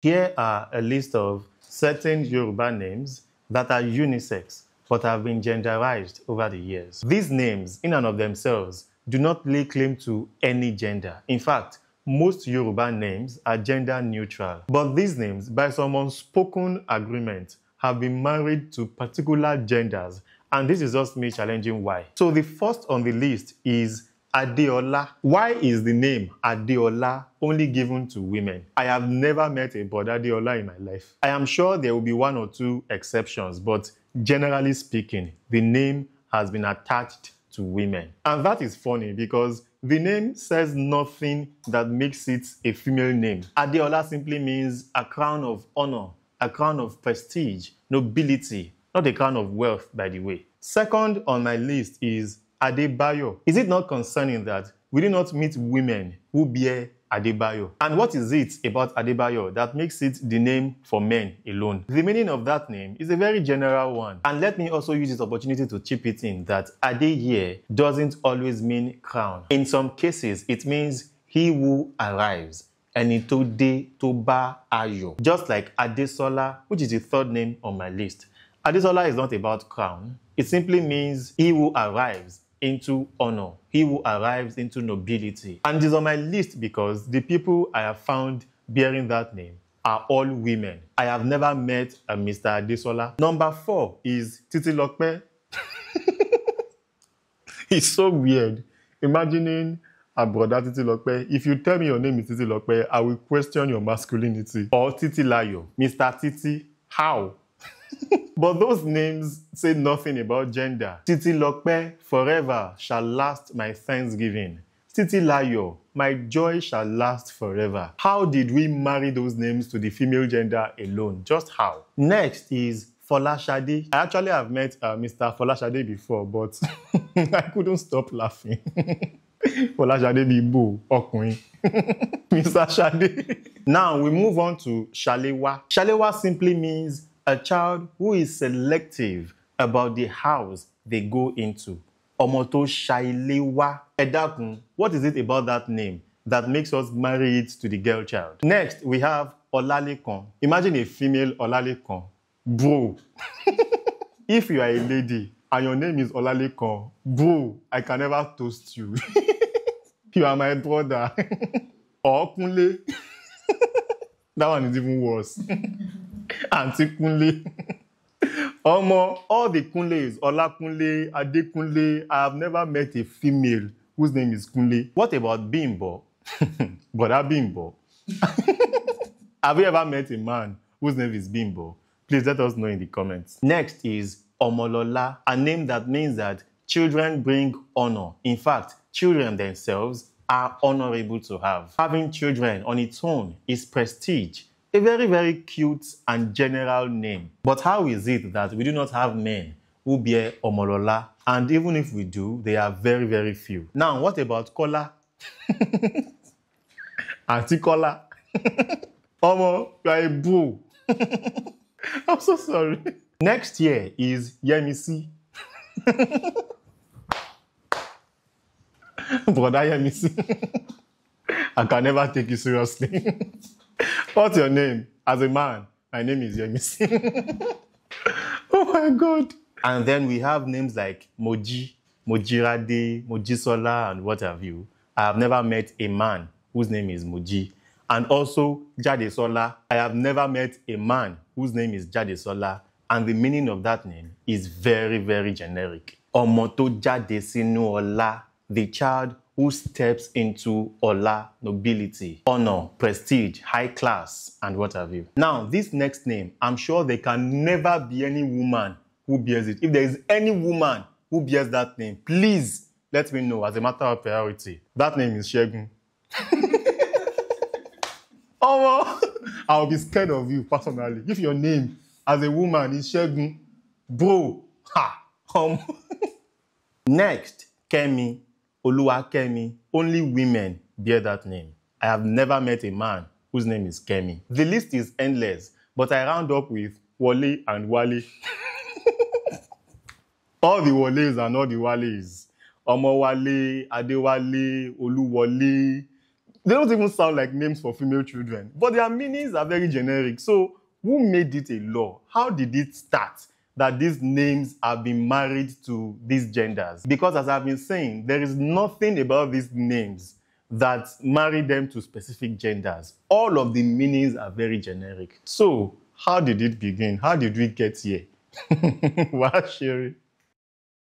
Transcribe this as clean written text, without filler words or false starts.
Here are a list of certain Yoruba names that are unisex but have been genderized over the years. These names, in and of themselves, do not lay claim to any gender. In fact, most Yoruba names are gender neutral. But these names, by some unspoken agreement, have been married to particular genders, and this is just me challenging why. So the first on the list is Adeola. Why is the name Adeola only given to women? I have never met a brother Adeola in my life. I am sure there will be one or two exceptions, but generally speaking, the name has been attached to women. And that is funny because the name says nothing that makes it a female name. Adeola simply means a crown of honor, a crown of prestige, nobility, not a crown of wealth, by the way. Second on my list is Adebayo. Is it not concerning that we do not meet women who bear Adebayo? And what is it about Adebayo that makes it the name for men alone? The meaning of that name is a very general one. And let me also use this opportunity to chip it in that Ade here doesn't always mean crown. In some cases, it means he who arrives. Enitode Toba Ayo. Just like Adesola, which is the third name on my list. Adesola is not about crown. It simply means he who arrives into honor, he who arrives into nobility. And it is on my list because the people I have found bearing that name are all women. I have never met a Mr. Adesola. Number 4 is Titilope. It's so weird. Imagining a brother Titilope. If you tell me your name is Titilope, I will question your masculinity. Or Titilayo, Mr. Titi. How? But those names say nothing about gender. Titilope, forever shall last my thanksgiving. Titilayo, my joy shall last forever. How did we marry those names to the female gender alone? Just how? Next is Folashade. I actually have met Mr. Folashade before, but I couldn't stop laughing. Folashade Bibo, Okunrin. Mr. Shade. Now we move on to Shalewa. Shalewa simply means a child who is selective about the house they go into. Omoto Shailewa. Edakun, what is it about that name that makes us marry it to the girl child? Next, we have Olalekan. Imagine a female Olalekan. Bro, if you are a lady and your name is Olalekan, bro, I can never toast you. You are my brother. Or Kunle. That one is even worse. Auntie Kunle. All the Kunles, Ola Kunle, Ade Kunle, I have never met a female whose name is Kunle. What about Bimbo? Brother Bimbo. Have you ever met a man whose name is Bimbo? Please let us know in the comments. Next is Omolola, a name that means that children bring honor. In fact, children themselves are honorable to have. Having children on its own is prestige. A very, very cute and general name. But how is it that we do not have men who bear Omolola? And even if we do, they are very, very few. Now, what about Kola? Auntie Kola. Omo, you are a boo. I'm so sorry. Next year is Yemisi. Brother Yemisi. I can never take you seriously. What's your name? As a man, my name is Yemisi. Oh my God. And then we have names like Moji, Mojirade, Mojisola, and what have you. I have never met a man whose name is Moji. And also Jadesola. I have never met a man whose name is Jadesola. And the meaning of that name is very, very generic. Omoto Jadesinu Ola, the child who steps into Ola, nobility, honor, prestige, high class, and what have you. Now, this next name, I'm sure there can never be any woman who bears it. If there is any woman who bears that name, please let me know as a matter of priority. That name is Shegun. Oh, I'll be scared of you personally. If your name as a woman is Shegun, bro, ha, Next, Kemi. Oluwakemi, only women bear that name. I have never met a man whose name is Kemi. The list is endless, but I round up with Wale and Wale. All the Wales and all the Wales. Omowale, Adewale, Oluwale. They don't even sound like names for female children, but their meanings are very generic. So who made it a law? How did it start that these names have been married to these genders? Because as I've been saying, there is nothing about these names that marry them to specific genders. All of the meanings are very generic. So how did it begin? How did we get here? Wow, Sherry.